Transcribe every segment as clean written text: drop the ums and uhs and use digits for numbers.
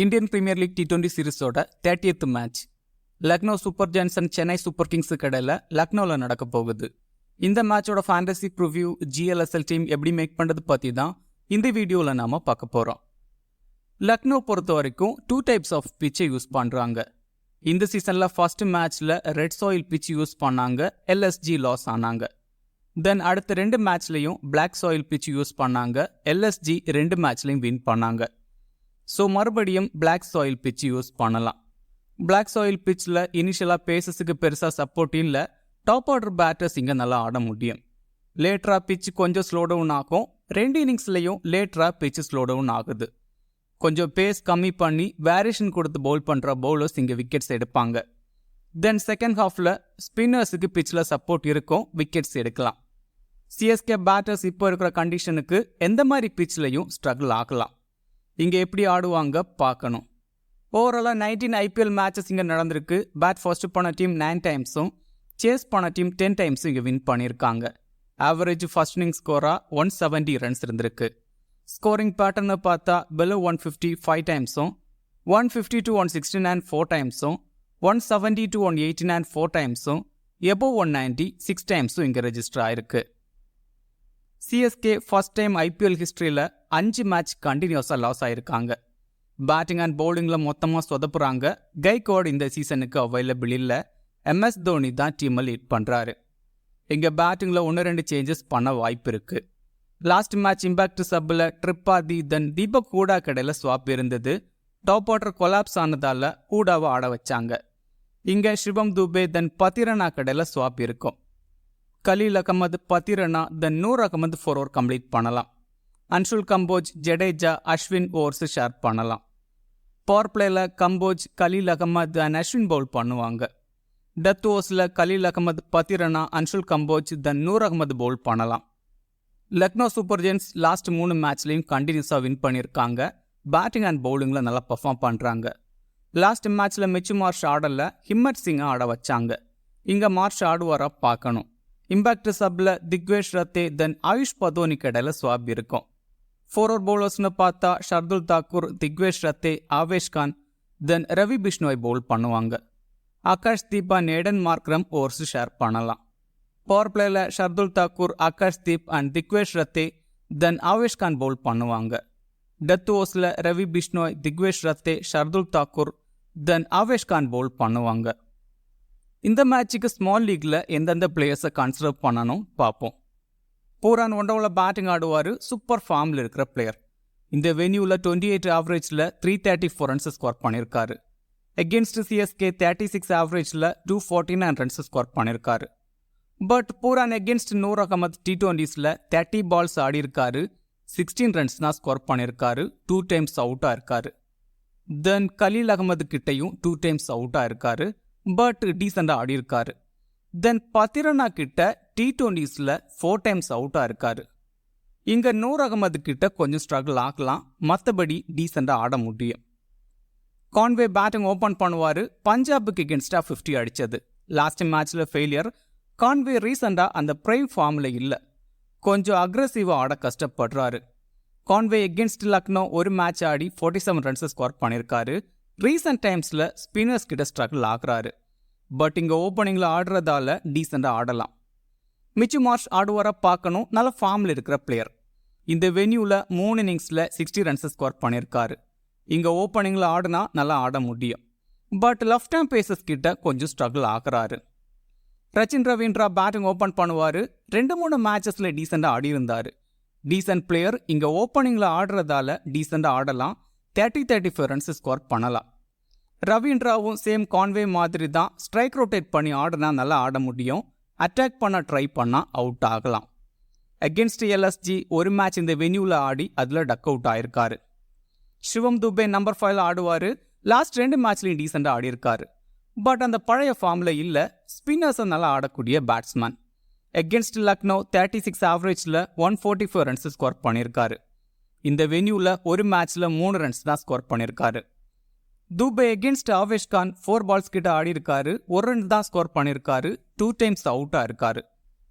Indian Premier League T20 சீரிஸோட 30th match Lucknow Super Giants and Chennai Super கிங்ஸுக்கு இடையில லக்னோவில் நடக்க போகுது. இந்த மேட்சோட ஃபேண்டசி ப்ரிவ்யூ GLSL டீம் எப்படி மேக் பண்ணுறது பற்றி தான் இந்த வீடியோவில் நாம் பார்க்க போகிறோம். லக்னோ பொறுத்த வரைக்கும் 2 டைப்ஸ் ஆஃப் பிச்சை யூஸ் பண்ணுறாங்க. இந்த சீசனில் ஃபர்ஸ்ட் மேட்ச்சில் ரெட் சாயில் பிச் யூஸ் பண்ணாங்க, LSG லாஸ் ஆனாங்க. தென் அடுத்த 2 மேட்ச்லையும் பிளாக் சாயில் பிச் யூஸ் பண்ணாங்க, LSG 2 மேட்ச்லையும் வின் பண்ணாங்க. ஸோ மறுபடியும் பிளாக் சாயில் பிச் யூஸ் பண்ணலாம். பிளாக் சாயில் பிச்சில் இனிஷியலாக பேசஸுக்கு பெருசாக சப்போர்ட் இல்லை, டாப் ஆர்டர் பேட்டர்ஸ் இங்கே நல்லா ஆட முடியும். லேட்டராக பிச் கொஞ்சம் ஸ்லோ டவுன் ஆகும், 2 இன்னிங்ஸ்லையும் லேட்டராக பிச் ஸ்லோ டவுன் ஆகுது. கொஞ்சம் பேஸ் கம்மி பண்ணி வேரியேஷன் கொடுத்து பவுல் பண்ணுற பவுலர்ஸ் இங்கே விக்கெட்ஸ் எடுப்பாங்க. தென் செகண்ட் ஹாஃபில் ஸ்பின்னர்ஸுக்கு பிச்சில் சப்போர்ட் இருக்கும், விக்கெட்ஸ் எடுக்கலாம். CSK பேட்டர்ஸ் இப்போ இருக்கிற கண்டிஷனுக்கு எந்த மாதிரி பிச்லையும் ஸ்ட்ரகிள் ஆகலாம். இங்கே எப்படி ஆடுவாங்க பார்க்கணும். ஓவராலாக 19 IPL மேட்சஸ் இங்கே நடந்திருக்கு. பேட் ஃபர்ஸ்ட் பண்ண டீம் 9 டைம்ஸும் சேஸ் பண்ண டீம் 10 டைம்ஸும் இங்கே வின் பண்ணியிருக்காங்க. ஆவரேஜ் ஃபர்ஸ்ட் இன்னிங் ஸ்கோராக 170 ரன்ஸ் இருந்திருக்கு. ஸ்கோரிங் பேட்டர்னு பார்த்தா below 150 5 டைம்ஸும், 150 to 169 4 டைம்ஸும், 170 to 189 4 டைம்ஸும், above 190 6 டைம்ஸும் இங்கே ரெஜிஸ்டர் ஆயிருக்கு. CSK ஃபர்ஸ்ட் டைம் IPL ஹிஸ்ட்ரியில் 5 மேட்ச் கண்டினியூஸாக லாஸ் ஆகிருக்காங்க. பேட்டிங் அண்ட் பவுலிங்கில் மொத்தமாக சொதப்புறாங்க. கைக்வாட் இந்த சீசனுக்கு அவைலபிள் இல்லை. MS தோனி தான் டீமை லீட் பண்ணுறாரு. இங்கே பேட்டிங்கில் 1-2 சேஞ்சஸ் பண்ண வாய்ப்பு இருக்குது. லாஸ்ட் மேட்ச் இம்பாக்ட் சப்பில் ட்ரிப்பாதி தென் தீபக் ஹூடா கடையில் ஸ்வாப் இருந்தது. டாப் ஆர்டர் கொலாப்ஸ் ஆனதால் ஹூடாவை ஆட வச்சாங்க. இங்கே சிவம் துபே தென் பத்திரனா கடையில் ஸ்வாப் இருக்கும். கலீல் அகமது பத்திரனா தென் நூர் அகமது 4 ஓவர் கம்ப்ளீட் பண்ணலாம். அன்ஷுல் கம்போஜ் ஜடேஜா அஸ்வின் ஓவர்ஸ் ஷேர் பண்ணலாம். பவர் பிளேயில் கம்போஜ் கலீல் அகமது அண்ட் அஸ்வின் பவுல் பண்ணுவாங்க. டெத் ஓவர்ஸில் கலீல் அகமது பத்திரனா அன்ஷுல் கம்போஜ் தென் நூர் அகமது பவுல் பண்ணலாம். லக்னோ சூப்பர் ஜெயின்ஸ் லாஸ்ட் 3 மேட்ச்லையும் கண்டினியூஸாக வின் பண்ணியிருக்காங்க. பேட்டிங் அண்ட் பவுலிங்கில் நல்லா பர்ஃபார்ம் பண்ணுறாங்க. லாஸ்ட் மேட்ச்சில் மிச்சு மார்ஷ் ஆடலில் ஹிம்மட் சிங்கை ஆட வச்சாங்க. இங்கே மார்ஷ் ஆடுவாரா பார்க்கணும். இம்பாக்ட் சப்பில் திக்வேஷ் ரத்தே தென் ஆயுஷ் பதோனி கடையில் ஸ்வாப் இருக்கும். 4 ஓவர் பவுலர்ஸ்னு பார்த்தா ஷர்துல் தாக்கூர், திக்வேஷ் ரத்தே, ஆவேஷ் கான் தென் ரவி பிஷ்ணோய் பவுல் பண்ணுவாங்க. Akash Deep and Aden Markram overs share பண்ணலாம். பவர் பிளேயில் ஷர்துல் தாக்கூர், ஆகாஷ் தீப் அண்ட் திக்வேஷ் ரத்தே தென் ஆவேஷ் கான் பவுல் பண்ணுவாங்க. டெத் ஓவர்ஸில் ரவி பிஷ்ணோய், திக்வேஷ் ரத்தே, ஷர்துல் தாக்கூர் தென் ஆவேஷ் கான் பவுல் பண்ணுவாங்க. இந்த மேட்சுக்கு ஸ்மால் லீக்கில் எந்தெந்த பிளேயர்ஸை கன்சிடர் பண்ணணும் பார்ப்போம். பூரான் ஒன்றவில் பேட்டிங் ஆடுவார், சூப்பர் ஃபார்மில் இருக்கிற பிளேயர். இந்த வென்யூவில் 28 ஆவரேஜில் 334 ரன்ஸ் ஸ்கோர் பண்ணியிருக்காரு. எகென்ஸ்ட் CSK 36 ஆவரேஜில் 249 ரன்ஸ் ஸ்கோர் பண்ணியிருக்காரு. But Pooran against Noor Ahmad T20ஸில் 30 பால்ஸ் ஆடியிருக்காரு, 16 ரன்ஸ் தான் ஸ்கோர் பண்ணியிருக்காரு, 2 டைம்ஸ் அவுட்டாக இருக்காரு. தென் கலீல் அகமது கிட்டையும் 2 டைம்ஸ் அவுட்டாக இருக்காரு, பட் டீசெண்டாக ஆடியிருக்காரு. தென் பத்திரனா கிட்ட T20ஸில் 4 டைம்ஸ் அவுட்டாக இருக்காரு. இங்கே நூர் அகமது கிட்ட கொஞ்சம் ஸ்ட்ரகிள் ஆகலாம், மற்றபடி டீசெண்டாக ஆட முடியும். கான்வே பேட்டிங் ஓப்பன் பண்ணுவார். பஞ்சாபுக்கு எகென்ஸ்டாக 50 அடித்தது. லாஸ்ட் மேட்ச்சில் ஃபெயிலியர். கான்வே ரீசெண்டாக அந்த பிரைம் ஃபார்மில் இல்லை, கொஞ்சம் அக்ரெசிவாக ஆட கஷ்டப்படுறாரு. கான்வே எகென்ஸ்ட் லக்னோ ஒரு மேட்ச் ஆடி 47 ரன்ஸ் ஸ்கோர் பண்ணியிருக்காரு. ரீசெண்ட் டைம்ஸில் ஸ்பின்னர்ஸ் கிட்ட ஸ்ட்ரகிள் ஆகுறாரு. பட் இங்கே ஓப்பனிங்கில் ஆடுறதால டீசெண்டாக ஆடலாம். மிச்சு மார்ஷ் ஆடுவாரா பார்க்கணும், நல்ல ஃபார்மில் இருக்கிற பிளேயர். இந்த வென்யூவில் 3 இன்னிங்ஸில் 60 ரன்ஸ் ஸ்கோர் பண்ணியிருக்காரு. இங்கே ஓப்பனிங்கில் ஆடினா நல்லா ஆட முடியும். பட் லெஃப்ட் ஹேண்ட் பேசஸ் கிட்ட கொஞ்சம் ஸ்ட்ரகிள் ஆகுறாரு. ரச்சின் ரவீந்திரா பேட்டிங் ஓப்பன் பண்ணுவார். 2-3 மேட்சஸில் டீசெண்டாக ஆடியிருந்தார். டீசென்ட் பிளேயர், இங்கே ஓப்பனிங்கில் ஆடுறதால டீசெண்டாக ஆடலாம், 30-35 ரன்ஸ் ஸ்கோர் பண்ணலாம். ரவீந்திராவும் சேம் கான்வே மாதிரி தான், ஸ்ட்ரைக் ரொட்டேட் பண்ணி ஆடினா நல்லா ஆட முடியும், அட்டாக் பண்ண ட்ரை பண்ணால் அவுட் ஆகலாம். அகென்ஸ்ட் LSG ஒரு மேட்ச் இந்த வென்யூவில் ஆடி அதில் டக் அவுட் ஆயிருக்காரு. சிவம் துபே நம்பர் 5 ஆடுவார். லாஸ்ட் 2 மேட்ச்லையும் டீசெண்டாக ஆடியிருக்காரு. பட் அந்த பழைய ஃபார்மில் இல்லை, ஸ்பின்னர்ஸை நல்லா ஆடக்கூடிய பேட்ஸ்மேன். அகென்ஸ்ட் லக்னோ 36 ஆவரேஜில் 144 ரன்ஸ் ஸ்கோர் பண்ணியிருக்காரு. இந்த வென்யூவில் ஒரு மேட்ச்சில் 3 ரன்ஸ் தான் ஸ்கோர் பண்ணியிருக்காரு. துபே எகென்ஸ்ட் ஆவேஷ் கான் 4 பால்ஸ் கிட்ட ஆடியிருக்காரு, 1 ரன் தான் ஸ்கோர் பண்ணியிருக்காரு, 2 டைம்ஸ் அவுட்டாக இருக்காரு.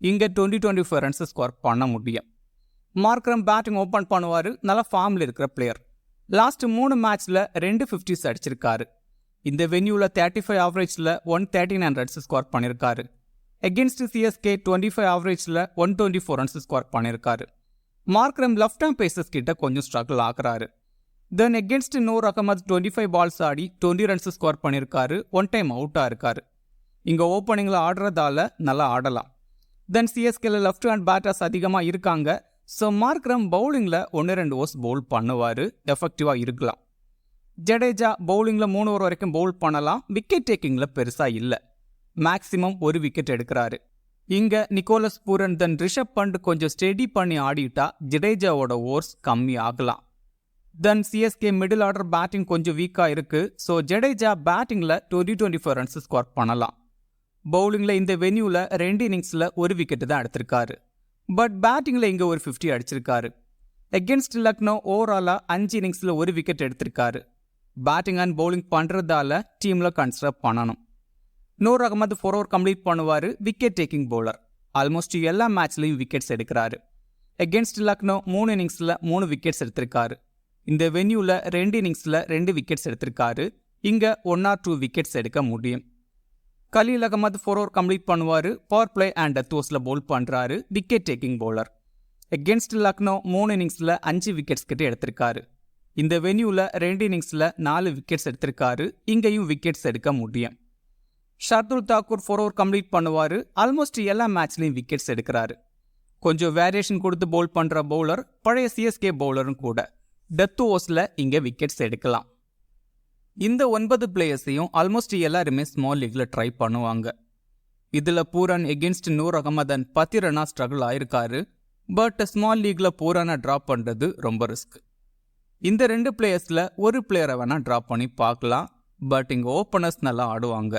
இங்கே 20-24 ரன்ஸ் ஸ்கோர் பண்ண முடியும். மார்க்ரம் பேட்டிங் ஓப்பன் பண்ணுவார், நல்ல ஃபார்மில் இருக்கிற பிளேயர். லாஸ்ட் 3 மேட்ச்ல 2 50s அடிச்சிருக்காரு. இந்த வென்யூல 35 ஆவரேஜ்ல 139 ரன்ஸ் ஸ்கோர் பண்ணியிருக்காரு. எகென்ஸ்ட் சிஎஸ்கே 25 ஆவரேஜ்ல 124 ரன்ஸ் ஸ்கோர் பண்ணியிருக்காரு. மார்க்ரம் லெஃப்ட் ஆர்ம் பேசர்ஸ் கிட்ட கொஞ்சம் ஸ்ட்ரகிள் ஆகுறாரு. தென் எகென்ஸ்ட் நூர் அகமது 25 பால்ஸ் ஆடி 20 ரன்ஸ் ஸ்கோர் பண்ணியிருக்காரு. 1 டைம் அவுட்டாக இருக்காரு. இங்கே ஓப்பனிங்கில் ஆடுறதால நல்லா ஆடலாம். தென் சிஎஸ்கேல லெஃப்ட் ஹேண்ட் பேட்டர்ஸ் அதிகமாக இருக்காங்க. ஸோ மார்க்ரம் பவுலிங்கில் 1-2 ஓவர்ஸ் பவுல் பண்ணுவார். எஃபெக்டிவாக இருக்கலாம். ஜடேஜா பவுலிங்கில் 3 ஓவர் வரைக்கும் பவுல் பண்ணலாம். விக்கெட் டேக்கிங்கில் பெருசாக இல்லை. மேக்ஸிமம் 1 விக்கெட் எடுக்கிறாரு. இங்கே நிக்கோலஸ் பூரன் தென் ரிஷப் பண்ட் கொஞ்சம் ஸ்டெடி பண்ணி ஆடிட்டா ஜடேஜாவோட ஓவர்ஸ் கம்மி ஆகலாம். தென் சிஎஸ்கே மிடில் ஆர்டர் பேட்டிங் கொஞ்சம் வீக்காக இருக்குது. ஸோ ஜடேஜா பேட்டிங்கில் 20-24 ரன்ஸ் ஸ்கோர் பண்ணலாம். பவுலிங்கில் இந்த வென்யூவில் 2 இன்னிங்ஸில் 1 விக்கெட்டு தான் எடுத்திருக்காரு. பட் பேட்டிங்கில் இங்கே ஒரு 50 அடிச்சிருக்காரு. எகென்ஸ்ட் லக்னோ ஓவராலாக 5 இன்னிங்ஸில் 1 விக்கெட் எடுத்திருக்காரு. பேட்டிங் அண்ட் பவுலிங் பண்ணுறதால டீமில் கன்சிடர் பண்ணணும். நூர் அகமது 4 ஓவர் கம்ப்ளீட் பண்ணுவார். Wicket taking bowler. ஆல்மோஸ்ட் எல்லா மேட்ச்லையும் விக்கெட்ஸ் எடுக்கிறாரு. எகென்ஸ்ட் லக்னோ 3 இன்னிங்ஸில் 3 விக்கெட்ஸ் எடுத்திருக்காரு. இந்த வென்யூவில் 2 இன்னிங்ஸில் 2 விக்கெட்ஸ் எடுத்திருக்காரு. இங்கே 1 or 2 விக்கெட்ஸ் எடுக்க முடியும். கலீல் அகமது 4 ஓவர் கம்ப்ளீட் பண்ணுவார். பவர் பிளே அண்ட் டெத் ஓவர்ஸில் பவுல் பண்ணுறாரு. Wicket taking bowler. Against Lucknow 3 இன்னிங்ஸில் 5 விக்கெட்ஸ் கிட்ட எடுத்திருக்காரு. இந்த வென்யூவில் 2 இன்னிங்ஸில் 4 விக்கெட்ஸ் எடுத்திருக்காரு. இங்கேயும் விக்கெட்ஸ் எடுக்க முடியும். ஷர்துல் தாக்கூர் 4 ஓவர் கம்ப்ளீட் பண்ணுவார். ஆல்மோஸ்ட் எல்லா மேட்ச்லையும் விக்கெட்ஸ் எடுக்கிறாரு. கொஞ்சம் வேரியேஷன் கொடுத்து பவுல் பண்ணுற பவுலர். பழைய சிஎஸ்கே பவுலரும் கூட. டெத் ஓவர்ஸில் இங்கே விக்கெட்ஸ் எடுக்கலாம். இந்த 9 பிளேயர்ஸையும் ஆல்மோஸ்ட் எல்லாருமே ஸ்மால் லீக்ல ட்ரை பண்ணுவாங்க. இதில் பூரன் எகென்ஸ்ட் நூர் அகமதன் 10 ரன்னா ஸ்ட்ரகிள் ஆயிருக்காரு. பட் ஸ்மால் லீக்ல பூரனை ட்ராப் பண்ணுறது ரொம்ப ரிஸ்க். இந்த 2 பிளேயர்ஸில் ஒரு பிளேயரை வேணால் ட்ராப் பண்ணி பார்க்கலாம். பட் இங்கே ஓப்பனர்ஸ் நல்லா ஆடுவாங்க.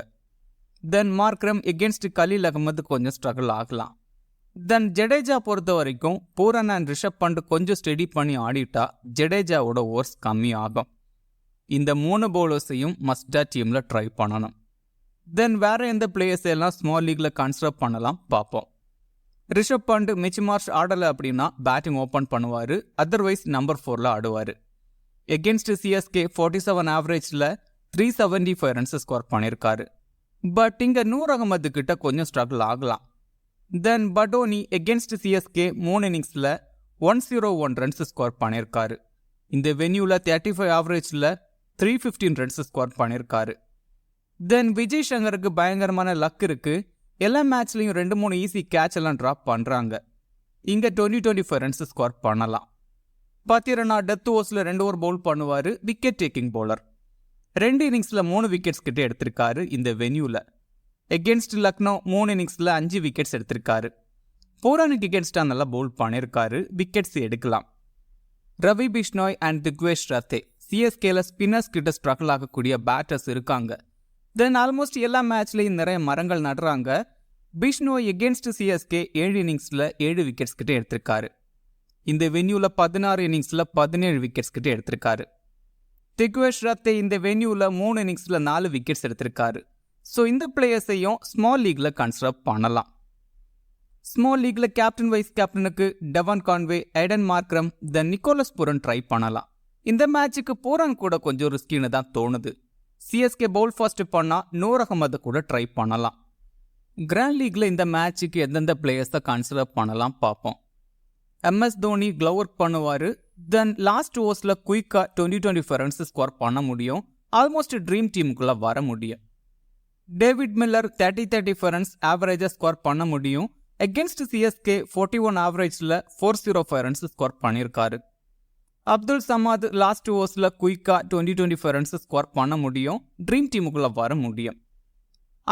தென் மார்க்ரம் எகென்ஸ்ட் கலீல் அகமது கொஞ்சம் ஸ்ட்ரகிள் ஆகலாம். தென் ஜடேஜா பொறுத்த வரைக்கும் பூரன் அண்ட் ரிஷப் பண்ட் கொஞ்சம் ஸ்டெடி பண்ணி ஆடிட்டா ஜடேஜாவோட ஓவர்ஸ் கம்மி ஆகும். இந்த 3 பவுலர்ஸையும் மஸ்டா டீமில் ட்ரை பண்ணணும். தென் வேற எந்த பிளேயர்ஸ் எல்லாம் ஸ்மால் லீக்ல கன்சிடர் பண்ணலாம் பார்ப்போம். ரிஷப் பண்ட் மிச் மார்ச் ஆடலை அப்படின்னா பேட்டிங் ஓப்பன் பண்ணுவார். அதர்வைஸ் நம்பர் 4ல ஆடுவார். எகென்ஸ்ட் சிஎஸ்கே 47 ஆவரேஜில் 375 ரன்ஸ் ஸ்கோர் பண்ணியிருக்காரு. பட் இங்கே நூர் அகமது கிட்ட கொஞ்சம் ஸ்ட்ரகிள் ஆகலாம். தென் படோனி எகென்ஸ்ட் சிஎஸ்கே 3 இன்னிங்ஸில் 101 ரன்ஸ் ஸ்கோர் பண்ணியிருக்காரு. இந்த வென்யூவில் 35 ஆவரேஜில் 315 ரன்ஸ் ஸ்கோர் பண்ணியிருக்காரு. தென் விஜய் சங்கருக்கு பயங்கரமான லக் இருக்குது. எல்லா மேட்ச்லையும் 2-3 ஈஸி கேட்ச் எல்லாம் ட்ராப் பண்ணுறாங்க. இங்கே 20-25 ரன்ஸ் ஸ்கோர் பண்ணலாம். 10 ரன்னா டெத் ஓவர்ஸில் 2 ஓவர் பவுல் பண்ணுவார். Wicket taking bowler. 2 இன்னிங்ஸில் 3 விக்கெட்ஸ் கிட்ட எடுத்திருக்காரு. இந்த வென்யூவில் எகென்ஸ்ட் லக்னோ 3 இன்னிங்ஸில் 5 விக்கெட்ஸ் எடுத்திருக்காரு. பூரானுக்கு எகென்ஸ்டாக நல்லா பவுல் பண்ணியிருக்காரு. விக்கெட்ஸ் எடுக்கலாம். Ravi Bishnoi and Digvesh Rathee சிஎஸ்கேல spinners கிட்ட ஸ்ட்ரகிள் ஆகக்கூடிய பேட்டர்ஸ் இருக்காங்க. தென் ஆல்மோஸ்ட் எல்லா மேட்ச்லையும் நிறைய மரங்கள் நடுறாங்க. பிஷ்னோய் எகென்ஸ்ட் சிஎஸ்கே 7 இன்னிங்ஸில் 7 விக்கெட்ஸ் கிட்ட எடுத்திருக்காரு. இந்த வென்யூவில் 16 இன்னிங்ஸில் 17 விக்கெட்ஸ் கிட்ட எடுத்திருக்காரு. திக்வேஷ் ரத்தே இந்த வென்யூவில் 3 இன்னிங்ஸில் 4 விக்கெட்ஸ் எடுத்திருக்காரு. ஸோ இந்த பிளேயர்ஸையும் ஸ்மால் லீக்ல கன்சிடர் பண்ணலாம். ஸ்மால் லீக்ல கேப்டன் வைஸ் கேப்டனுக்கு டெவான் கான்வே, ஐடன் மார்க்ரம், தென் நிக்கோலஸ் பூரன் ட்ரை பண்ணலாம். இந்த மேட்சுக்கு பூரன் கூட கொஞ்சம் ரிஸ்கின்னு தான் தோணுது. சிஎஸ்கே பவுல் ஃபாஸ்ட் பண்ணால் நூர் அகமது கூட ட்ரை பண்ணலாம். கிராண்ட் லீக்ல இந்த மேட்சுக்கு எந்தெந்த பிளேயர்ஸை கன்சிடர் பண்ணலாம் பார்ப்போம். எம்எஸ் தோனி க்ளவ் ஒர்க் பண்ணுவார். தென் லாஸ்ட் ஓவர்ஸில் குயிக்காக 20-25 ரன்ஸ் ஸ்கோர் பண்ண முடியும். ஆல்மோஸ்ட் ட்ரீம் டீமுக்குள்ளே வர முடியும். டேவிட் மில்லர் 30-35 ரன்ஸ் ஆவரேஜாக ஸ்கோர் பண்ண முடியும். எகென்ஸ்ட் சிஎஸ்கே 41 ஆவரேஜில் 405 ரன்ஸ் ஸ்கோர் பண்ணியிருக்காரு. அப்துல் சமாத் லாஸ்ட் ஓவர்ஸில் குயிக்காக 20-25 ரன்ஸ் ஸ்கோர் பண்ண முடியும். ட்ரீம் டீமுக்குள்ளே வர முடியும்.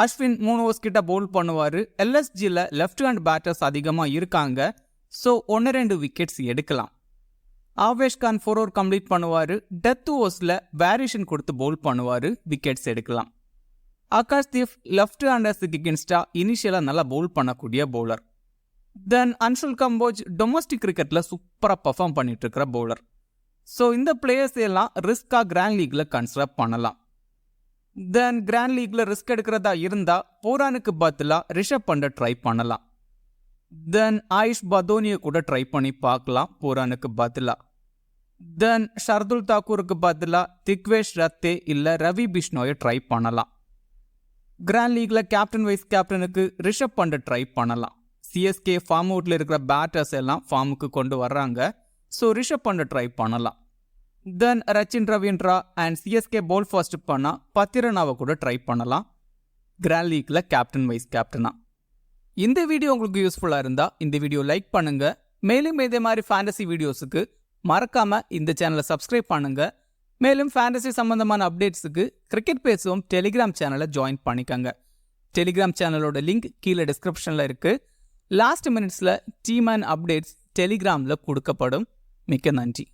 அஸ்வின் 3 ஓவர்ஸ் கிட்ட பவுல் பண்ணுவார். எல்எஸ்ஜியில் லெஃப்ட் ஹேண்ட் பேட்டர்ஸ் அதிகமாக இருக்காங்க. ஸோ 1-2 விக்கெட்ஸ் எடுக்கலாம். ஆவேஷ் கான் 4 ஓவர் கம்ப்ளீட் பண்ணுவார். டெத் ஓவர்ஸில் வேரியேஷன் கொடுத்து பவுல் பண்ணுவார். விக்கெட்ஸ் எடுக்கலாம். ஆகாஷ்தீப் லெஃப்ட் ஹேண்டர்ஸுக்கு எகென்ஸ்டாக இனிஷியலாக நல்லா பவுல் பண்ணக்கூடிய பவுலர். தென் அன்ஷுல் கம்போஜ் டொமஸ்டிக் கிரிக்கெட்டில் சூப்பராக பர்ஃபார்ம் பண்ணிட்டு இருக்கிற பவுலர். ஸோ இந்த பிளேயர்ஸ் எல்லாம் ரிஸ்காக கிராண்ட் லீக்ல கன்சிடர் பண்ணலாம். தென் கிராண்ட் லீக்ல ரிஸ்க் எடுக்கிறதா இருந்தால் பூரானுக்கு பதிலாக ரிஷப் பண்டை ட்ரை பண்ணலாம். தென் ஆயுஷ் பதோனியை கூட ட்ரை பண்ணி பார்க்கலாம் பூரானுக்கு பதிலாக. தென் ஷர்துல் தாக்கூருக்கு பதிலாக திக்வேஷ் ரத்தே இல்லை ரவி பிஷ்ணோயை ட்ரை பண்ணலாம். கிராண்ட் லீக்ல கேப்டன் வைஸ் கேப்டனுக்கு ரிஷப் பண்ட் ட்ரை பண்ணலாம். சிஎஸ்கே ஃபார்ம் அவுட்டில் இருக்கிற பேட்டர்ஸ் எல்லாம் ஃபார்முக்கு கொண்டு வர்றாங்க. ஸோ ரிஷப் பண்ட் ட்ரை பண்ணலாம். Then Rachin Ravindra and CSK bowl first பண்ணால் பத்திரனாவை கூட ட்ரை பண்ணலாம் கிராண்ட் லீக்ல கேப்டன் வைஸ் கேப்டனா. இந்த வீடியோ உங்களுக்கு யூஸ்ஃபுல்லாக இருந்தால் இந்த வீடியோ லைக் பண்ணுங்க. மேலும் இதே மாதிரி ஃபேண்டசி வீடியோஸுக்கு மறக்காம இந்த சேனலை சப்ஸ்கிரைப் பண்ணுங்க. மேலும் ஃபேண்டசி சம்பந்தமான அப்டேட்ஸுக்கு கிரிக்கெட் பேசுவோம் டெலிகிராம் சேனலை ஜாயின் பண்ணிக்கோங்க. டெலிகிராம் சேனலோட லிங்க் கீழே டிஸ்கிரிப்ஷனில் இருக்குது. லாஸ்ட் மினிட்ஸில் டீம் அண்ட் அப்டேட்ஸ் டெலிகிராமில் கொடுக்கப்படும். மிக்க நன்றி.